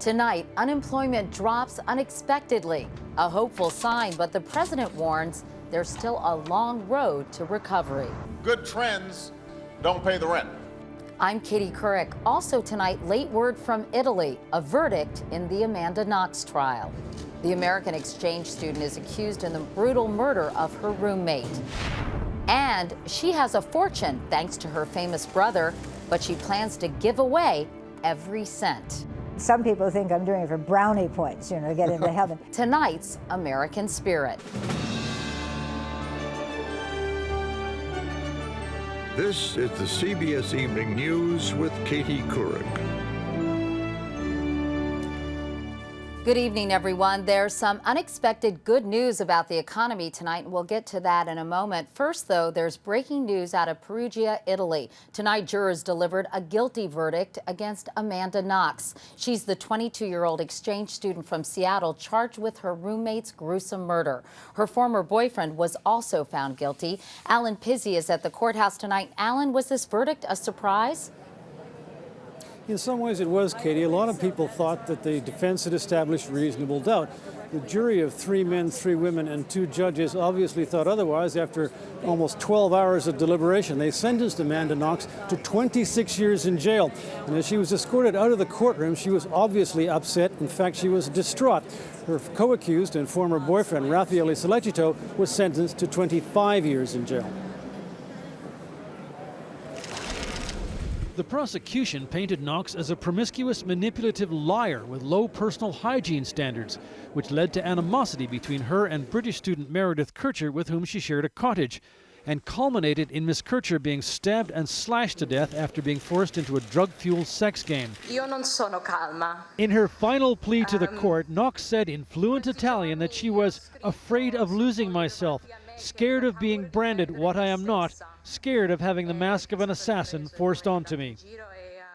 Tonight, unemployment drops unexpectedly. A hopeful sign, but the president warns there's still a long road to recovery. Good trends don't pay the rent. I'm Katie Couric. Also tonight, late word from Italy, a verdict in the Amanda Knox trial. The American exchange student is accused in the brutal murder of her roommate. And she has a fortune thanks to her famous brother, but she plans to give away every cent. Some people think I'm doing it for brownie points, to get into heaven. Tonight's American Spirit. This is the CBS Evening News with Katie Couric. Good evening, everyone. There's some unexpected good news about the economy tonight, and we'll get to that in a moment. First, though, there's breaking news out of Perugia, Italy. Tonight, jurors delivered a guilty verdict against Amanda Knox. She's the 22-year-old exchange student from Seattle charged with her roommate's gruesome murder. Her former boyfriend was also found guilty. Alan Pizzi is at the courthouse tonight. Alan, was this verdict a surprise? In some ways it was, Katie. A lot of people thought that the defense had established reasonable doubt. The jury of 3 men, 3 women, and 2 judges obviously thought otherwise after almost 12 hours of deliberation. They sentenced Amanda Knox to 26 years in jail. And as she was escorted out of the courtroom, she was obviously upset. In fact, she was distraught. Her co-accused and former boyfriend, Raffaele Sollecito, was sentenced to 25 years in jail. The prosecution painted Knox as a promiscuous, manipulative liar with low personal hygiene standards, which led to animosity between her and British student Meredith Kircher, with whom she shared a cottage, and culminated in Miss Kircher being stabbed and slashed to death after being forced into a drug-fueled sex game. Io non sono calma. In her final plea to the court, Knox said in fluent Italian that she was afraid of losing myself, scared of being branded what I am not, scared of having the mask of an assassin forced onto me.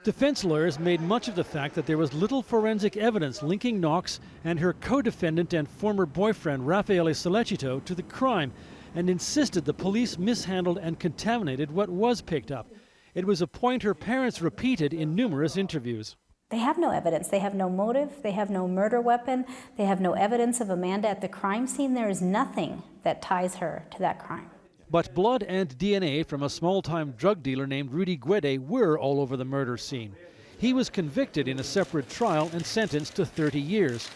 Defense lawyers made much of the fact that there was little forensic evidence linking Knox and her co-defendant and former boyfriend Raffaele Sollecito to the crime, and insisted the police mishandled and contaminated what was picked up. It was a point her parents repeated in numerous interviews. They have no evidence. They have no motive. They have no murder weapon. They have no evidence of Amanda at the crime scene. There is nothing that ties her to that crime. But blood and DNA from a small-time drug dealer named Rudy Guede were all over the murder scene. He was convicted in a separate trial and sentenced to 30 years.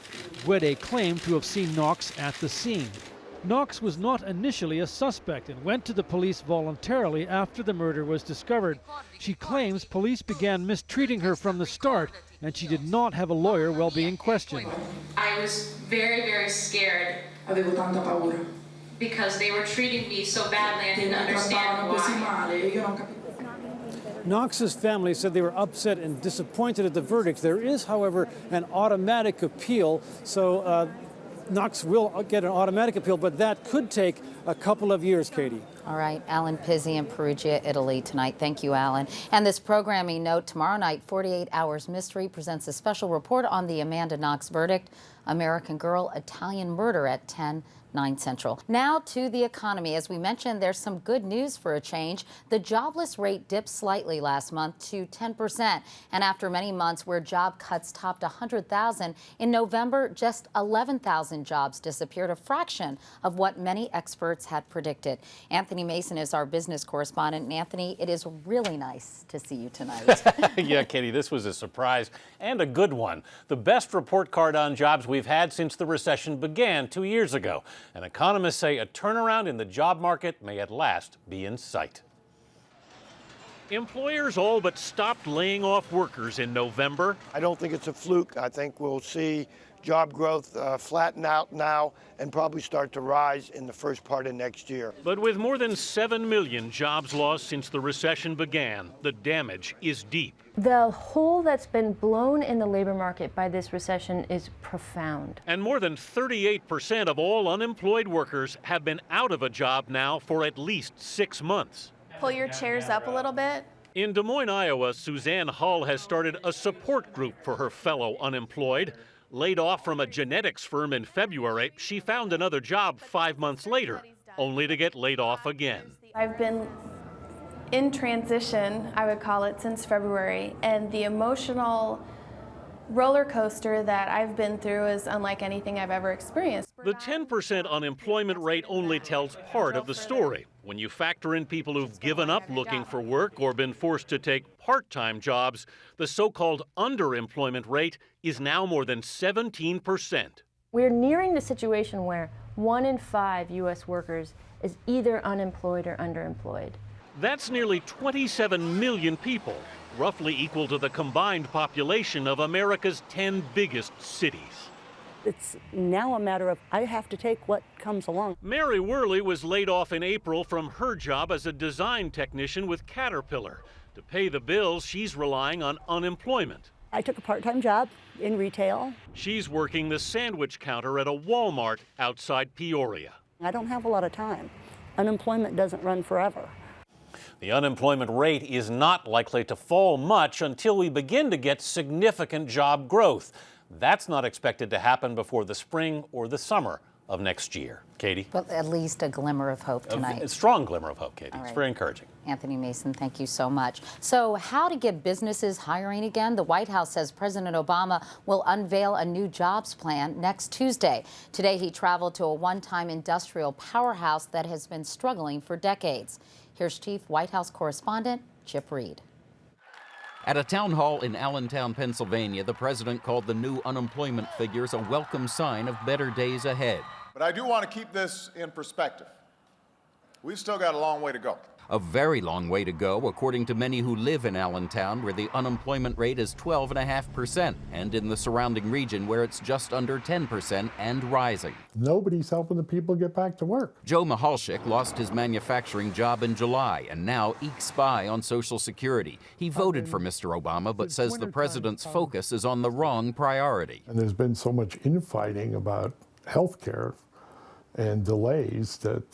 Guede claimed to have seen Knox at the scene. Knox was not initially a suspect and went to the police voluntarily after the murder was discovered. She claims police began mistreating her from the start, and she did not have a lawyer while being questioned. I was very, very scared. Avevo tanta paura. Because they were treating me so badly, I didn't understand why. Knox's family said they were upset and disappointed at the verdict. There is, however, an automatic appeal, so Knox will get an automatic appeal, but that could take a couple of years, Katie. All right, Alan Pizzi in Perugia, Italy tonight. Thank you, Alan. And this programming note, tomorrow night, 48 Hours Mystery presents a special report on the Amanda Knox verdict, American Girl, Italian Murder at 10/9 Central. Now to the economy. As we mentioned, there's some good news for a change. The jobless rate dipped slightly last month to 10%. And after many months where job cuts topped 100,000, in November, just 11,000 jobs disappeared, a fraction of what many experts had predicted. Anthony Mason is our business correspondent. And Anthony, it is really nice to see you tonight. Yeah, Katie, this was a surprise and a good one. The best report card on jobs we've had since the recession began 2 years ago. And economists say a turnaround in the job market may at last be in sight. Employers all but stopped laying off workers in November. I don't think it's a fluke. I think we'll see job growth flatten out now and probably start to rise in the first part of next year. But with more than 7 million jobs lost since the recession began, the damage is deep. The hole that's been blown in the labor market by this recession is profound. And more than 38% of all unemployed workers have been out of a job now for at least 6 months. Pull your chairs up a little bit. In Des Moines, Iowa, Suzanne Hull has started a support group for her fellow unemployed. Laid off from a genetics firm in February, she found another job 5 months later, only to get laid off again. I've been in transition, I would call it, since February, and the emotional roller coaster that I've been through is unlike anything I've ever experienced. The 10% unemployment rate only tells part of the story. When you factor in people who've given up looking for work or been forced to take part-time jobs, the so-called underemployment rate is now more than 17%. We're nearing the situation where 1 in 5 U.S. workers is either unemployed or underemployed. That's nearly 27 million people, roughly equal to the combined population of America's 10 biggest cities. It's now a matter of I have to take what comes along. Mary Worley was laid off in April from her job as a design technician with Caterpillar. To pay the bills, she's relying on unemployment. I took a part-time job in retail. She's working the sandwich counter at a Walmart outside Peoria. I don't have a lot of time. Unemployment doesn't run forever. The unemployment rate is not likely to fall much until we begin to get significant job growth. That's not expected to happen before the spring or the summer of next year. Katie? But at least a glimmer of hope tonight. A strong glimmer of hope, Katie. All right. It's very encouraging. Anthony Mason, thank you so much. So how to get businesses hiring again? The White House says President Obama will unveil a new jobs plan next Tuesday. Today, he traveled to a one-time industrial powerhouse that has been struggling for decades. Here's Chief White House correspondent Chip Reed. At a town hall in Allentown, Pennsylvania, the president called the new unemployment figures a welcome sign of better days ahead. But I do want to keep this in perspective. We've still got a long way to go. A very long way to go, according to many who live in Allentown, where the unemployment rate is 12.5%, and in the surrounding region where it's just under 10% and rising. Nobody's helping the people get back to work. Joe Mihalchik lost his manufacturing job in July and now ekes by on Social Security. He voted for Mr. Obama, but says the president's focus is on the wrong priority. And there's been so much infighting about health care and delays that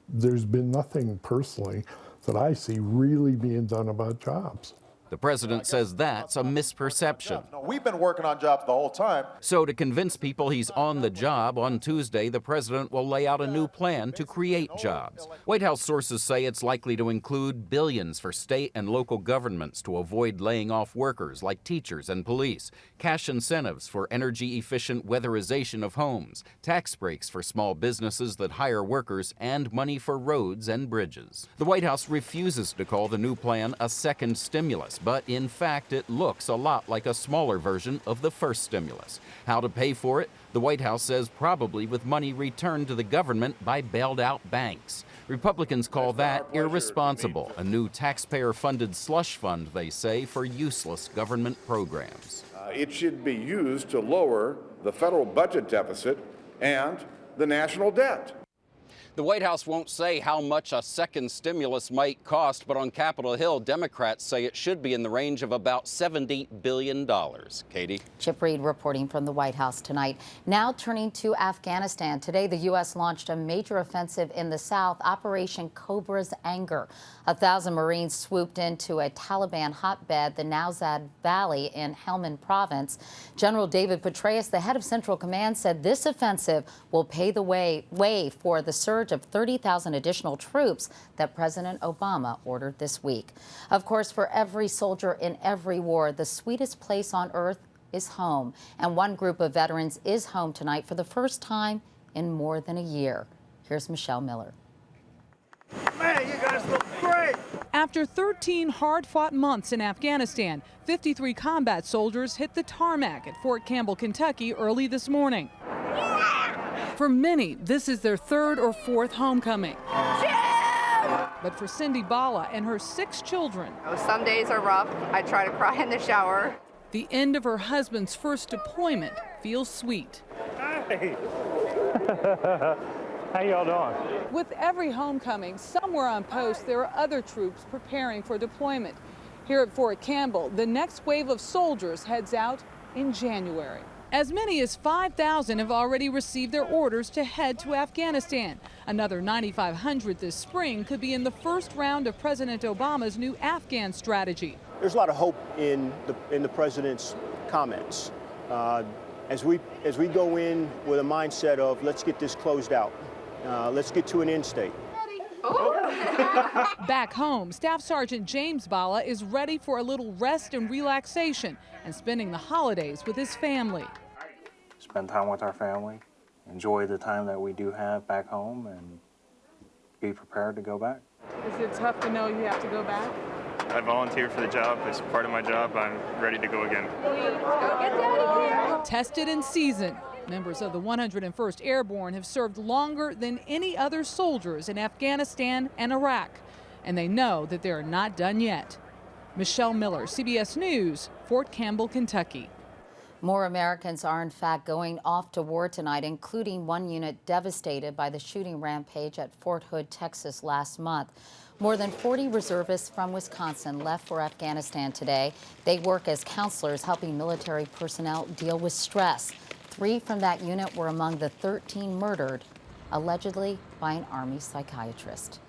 there's been nothing personally that I see really being done about jobs. The president says that's a misperception. No, we've been working on jobs the whole time. So to convince people he's on the job, on Tuesday, the president will lay out a new plan to create jobs. White House sources say it's likely to include billions for state and local governments to avoid laying off workers like teachers and police, cash incentives for energy-efficient weatherization of homes, tax breaks for small businesses that hire workers, and money for roads and bridges. The White House refuses to call the new plan a second stimulus, but in fact it looks a lot like a smaller version of the first stimulus. How to pay for it? The White House says probably with money returned to the government by bailed-out banks. Republicans call that irresponsible, a new taxpayer-funded slush fund, they say, for useless government programs. It should be used to lower the federal budget deficit and the national debt. The White House won't say how much a second stimulus might cost, but on Capitol Hill, Democrats say it should be in the range of about $70 billion. Katie? Chip Reed reporting from the White House tonight. Now turning to Afghanistan. Today, the U.S. launched a major offensive in the south, Operation Cobra's Anger. 1,000 Marines swooped into a Taliban hotbed, the Nowzad Valley in Helmand Province. General David Petraeus, the head of Central Command, said this offensive will pave the way for the surge of 30,000 additional troops that President Obama ordered this week. Of course, for every soldier in every war, the sweetest place on earth is home. And one group of veterans is home tonight for the first time in more than a year. Here's Michelle Miller. Man, you guys look great! After 13 hard-fought months in Afghanistan, 53 combat soldiers hit the tarmac at Fort Campbell, Kentucky early this morning. For many, this is their third or fourth homecoming. But for Cindy Bala and her 6 children, some days are rough. I try to cry in the shower. The end of her husband's first deployment feels sweet. Hey. How y'all doing? With every homecoming, somewhere on post, there are other troops preparing for deployment. Here at Fort Campbell, the next wave of soldiers heads out in January. As many as 5,000 have already received their orders to head to Afghanistan. Another 9,500 this spring could be in the first round of President Obama's new Afghan strategy. There's a lot of hope in the president's comments. As we go in with a mindset of let's get this closed out, let's get to an end state. Oh. Back home, Staff Sergeant James Bala is ready for a little rest and relaxation and spending the holidays with his family. Spend time with our family, enjoy the time that we do have back home, and be prepared to go back. Is it tough to know you have to go back? I volunteered for the job. It's part of my job. I'm ready to go again. Tested and seasoned, members of the 101st Airborne have served longer than any other soldiers in Afghanistan and Iraq, and they know that they're not done yet. Michelle Miller, CBS News, Fort Campbell, Kentucky. More Americans are in fact going off to war tonight, including one unit devastated by the shooting rampage at Fort Hood, Texas last month. More than 40 reservists from Wisconsin left for Afghanistan today. They work as counselors helping military personnel deal with stress. 3 from that unit were among the 13 murdered, allegedly by an Army psychiatrist.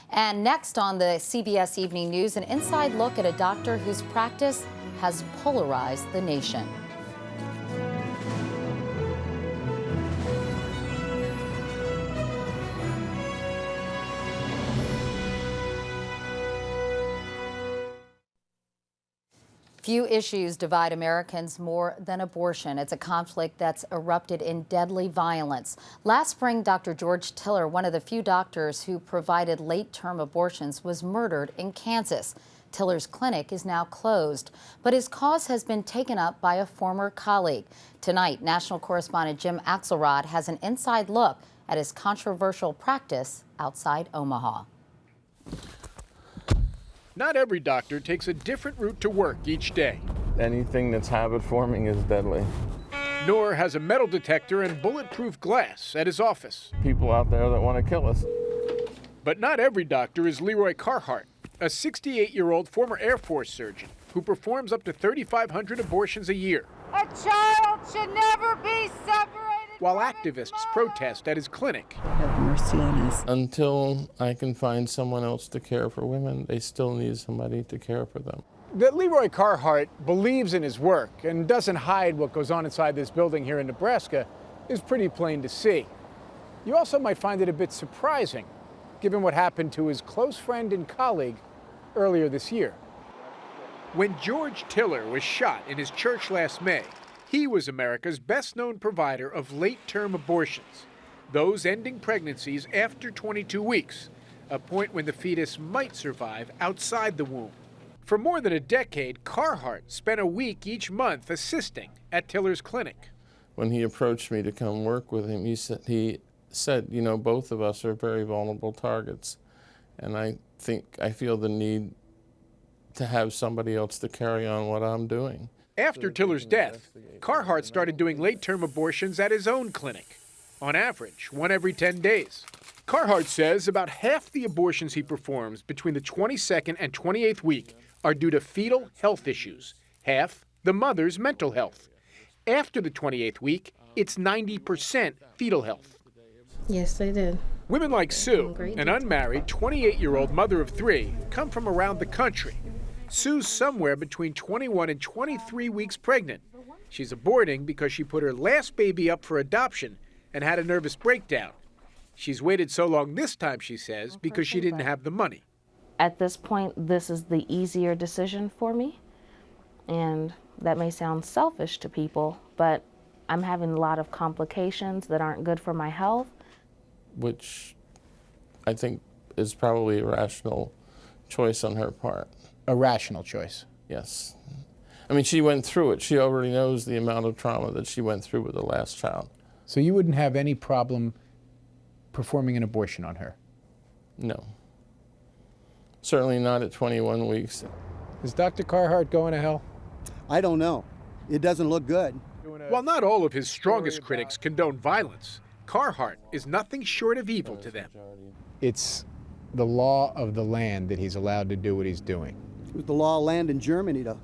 And next on the CBS Evening News, an inside look at a doctor whose practice has polarized the nation. Few issues divide Americans more than abortion. It's a conflict that's erupted in deadly violence. Last spring, Dr. George Tiller, one of the few doctors who provided late-term abortions, was murdered in Kansas. Tiller's clinic is now closed, but his cause has been taken up by a former colleague. Tonight, national correspondent Jim Axelrod has an inside look at his controversial practice outside Omaha. Not every doctor takes a different route to work each day. Anything that's habit forming is deadly. Nor has a metal detector and bulletproof glass at his office. People out there that want to kill us. But not every doctor is Leroy Carhart, a 68-year-old former Air Force surgeon who performs up to 3,500 abortions a year. A child should never be separated. While activists protest at his clinic. Have mercy on us. Until I can find someone else to care for women, they still need somebody to care for them. That Leroy Carhart believes in his work and doesn't hide what goes on inside this building here in Nebraska is pretty plain to see. You also might find it a bit surprising, given what happened to his close friend and colleague earlier this year. When George Tiller was shot in his church last May, he was America's best-known provider of late-term abortions, those ending pregnancies after 22 weeks, a point when the fetus might survive outside the womb. For more than a decade, Carhart spent a week each month assisting at Tiller's clinic. When he approached me to come work with him, he said, you know, both of us are very vulnerable targets, and I feel the need to have somebody else to carry on what I'm doing. After Tiller's death, Carhart started doing late-term abortions at his own clinic, on average, 1 every 10 days. Carhart says about half the abortions he performs between the 22nd and 28th week are due to fetal health issues, half the mother's mental health. After the 28th week, it's 90% fetal health. Yes, they did. Women like Sue, an unmarried 28-year-old mother of 3, come from around the country. Sue's somewhere between 21 and 23 weeks pregnant. She's aborting because she put her last baby up for adoption and had a nervous breakdown. She's waited so long this time, she says, because she didn't have the money. At this point, this is the easier decision for me. And that may sound selfish to people, but I'm having a lot of complications that aren't good for my health. Which I think is probably a rational choice on her part. A rational choice? Yes. I mean, she went through it. She already knows the amount of trauma that she went through with the last child. So you wouldn't have any problem performing an abortion on her? No. Certainly not at 21 weeks. Is Dr. Carhart going to hell? I don't know. It doesn't look good. While not all of his strongest critics condone violence, Carhart is nothing short of evil to them. It's the law of the land that he's allowed to do what he's doing. It was the law of land in Germany to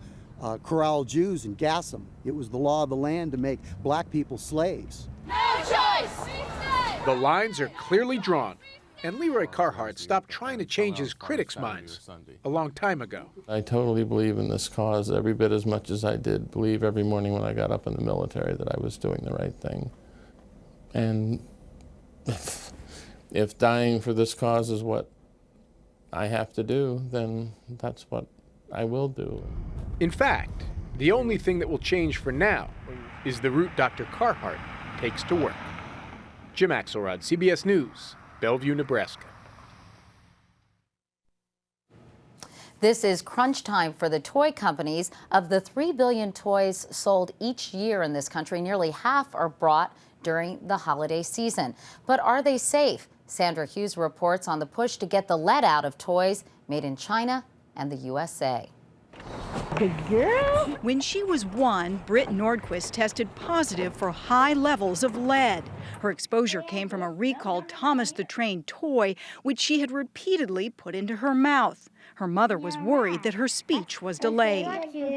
corral Jews and gas them. It was the law of the land to make black people slaves. No choice! The lines are clearly drawn, and Leroy Carhart stopped trying to change his critics' minds a long time ago. I totally believe in this cause every bit as much as I did believe every morning when I got up in the military that I was doing the right thing. And if dying for this cause is what I have to do, then that's what I will do. In fact, the only thing that will change for now is the route Dr. Carhart takes to work. Jim Axelrod, CBS News, Bellevue, Nebraska. This is crunch time for the toy companies. Of the 3 billion toys sold each year in this country, nearly half are brought during the holiday season. But are they safe? Sandra Hughes reports on the push to get the lead out of toys made in China and the USA. Good girl. When she was 1, Britt Nordquist tested positive for high levels of lead. Her exposure came from a recalled Thomas the Train toy, which she had repeatedly put into her mouth. Her mother was worried that her speech was delayed.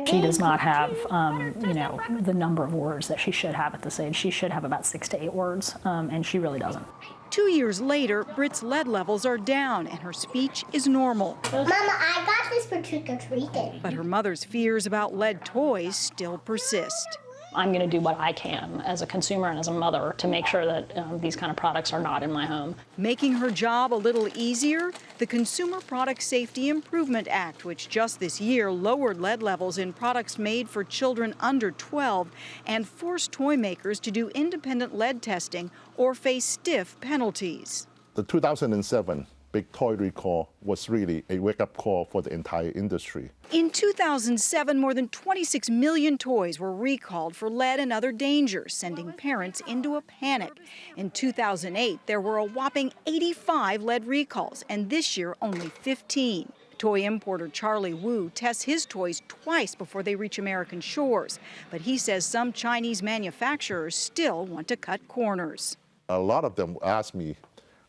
She does not have, the number of words that she should have at this age. She should have about 6 to 8 words, and she really doesn't. 2 years later, Britt's lead levels are down and her speech is normal. Mama, I got this for trick-or-treating. But her mother's fears about lead toys still persist. I'm going to do what I can as a consumer and as a mother to make sure that these kind of products are not in my home. Making her job a little easier, the Consumer Product Safety Improvement Act, which just this year lowered lead levels in products made for children under 12 and forced toy makers to do independent lead testing or face stiff penalties. The 2007 big toy recall was really a wake-up call for the entire industry. In 2007, more than 26 million toys were recalled for lead and other dangers, sending parents into a panic. In 2008, there were a whopping 85 lead recalls, and this year only 15. Toy importer Charlie Wu tests his toys twice before they reach American shores, but he says some Chinese manufacturers still want to cut corners. A lot of them ask me,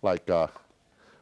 like,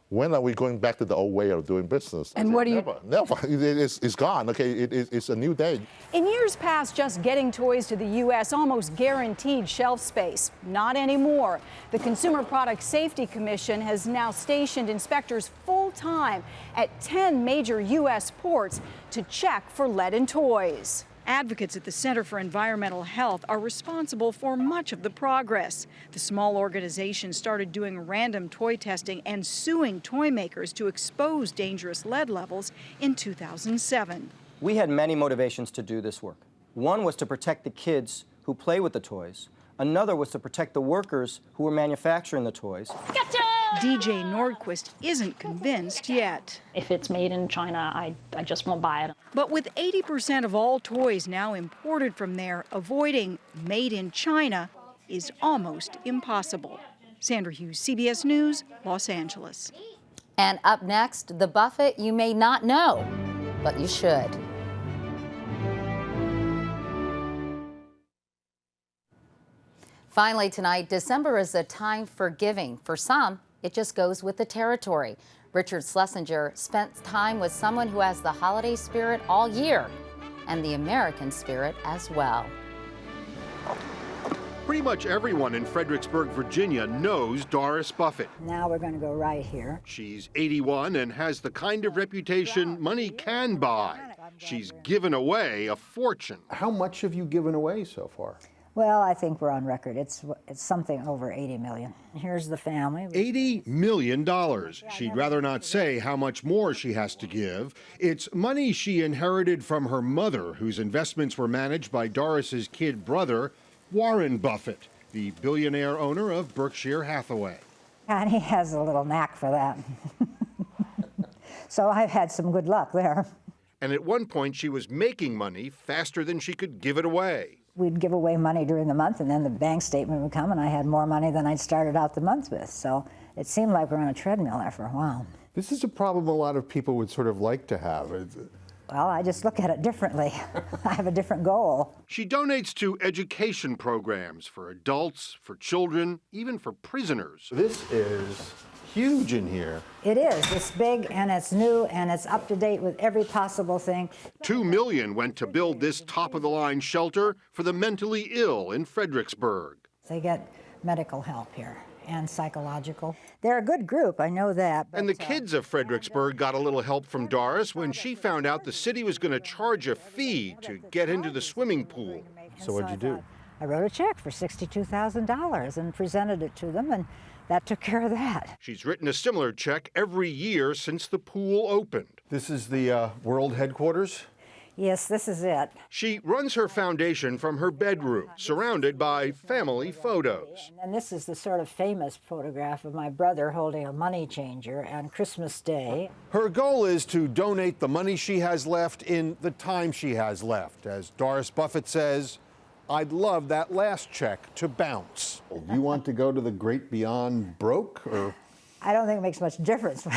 when are we going back to the old way of doing business? And what do you... Never. It's gone. Okay, it's a new day. In years past, just getting toys to the U.S. almost guaranteed shelf space. Not anymore. The Consumer Product Safety Commission has now stationed inspectors full-time at 10 major U.S. ports to check for lead in toys. Advocates at the Center for Environmental Health are responsible for much of the progress. The small organization started doing random toy testing and suing toy makers to expose dangerous lead levels in 2007. We had many motivations to do this work. One was to protect the kids who play with the toys. Another was to protect the workers who were manufacturing the toys. Gotcha! DJ Nordquist isn't convinced yet. If it's made in China, I just won't buy it. But with 80% of all toys now imported from there, avoiding made in China is almost impossible. Sandra Hughes, CBS News, Los Angeles. And up next, the Buffett you may not know, but you should. Finally tonight, December is a time for giving. For some, it just goes with the territory. Richard Schlesinger spent time with someone who has the holiday spirit all year and the American spirit as well. Pretty much everyone in Fredericksburg, Virginia knows Doris Buffett. Now we're going to go right here. She's 81 and has the kind of reputation money can buy. She's given away a fortune. How much have you given away so far? Well, I think we're on record. It's something over 80 million. Here's the family. $80 million. She'd rather not say how much more she has to give. It's money she inherited from her mother, whose investments were managed by Doris's kid brother, Warren Buffett, the billionaire owner of Berkshire Hathaway. And he has a little knack for that. So I've had some good luck there. And at one point, she was making money faster than she could give it away. We'd give away money during the month, and then the bank statement would come, and I had more money than I'd started out the month with. So it seemed like we were on a treadmill there for a while. This is a problem a lot of people would sort of like to have. Well, I just look at it differently. I have a different goal. She donates to education programs for adults, for children, even for prisoners. This is huge in here. It is. It's big, and it's new, and it's up to date with every possible thing. $2 million went to build this top-of-the-line shelter for the mentally ill in Fredericksburg. They get medical help here and psychological. They're a good group, I know that. And the kids of Fredericksburg got a little help from Doris when she found out the city was going to charge a fee to get into the swimming pool. So what'd you do? I wrote a check for $62,000 and presented it to them, and that took care of that. She's written a similar check every year since the pool opened. This is the world headquarters? Yes, this is it. She runs her foundation from her bedroom, surrounded by family photos. And this is the sort of famous photograph of my brother holding a money changer on Christmas Day. Her goal is to donate the money she has left in the time she has left. As Doris Buffett says, I'd love that last check to bounce. Do you want to go to the great beyond broke, or? I don't think it makes much difference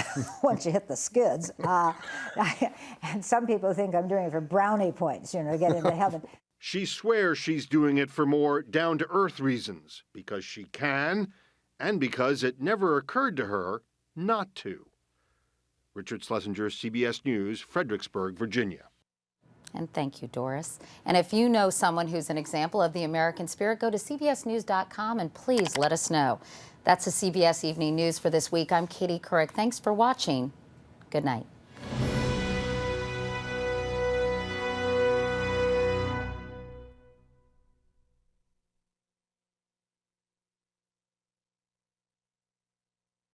once you hit the skids. And some people think I'm doing it for brownie points, you know, to get into heaven. She swears she's doing it for more down-to-earth reasons, because she can, and because it never occurred to her not to. Richard Schlesinger, CBS News, Fredericksburg, Virginia. And thank you, Doris. And if you know someone who's an example of the American spirit, go to cbsnews.com and please let us know. That's the CBS Evening News for this week. I'm Katie Couric. Thanks for watching. Good night.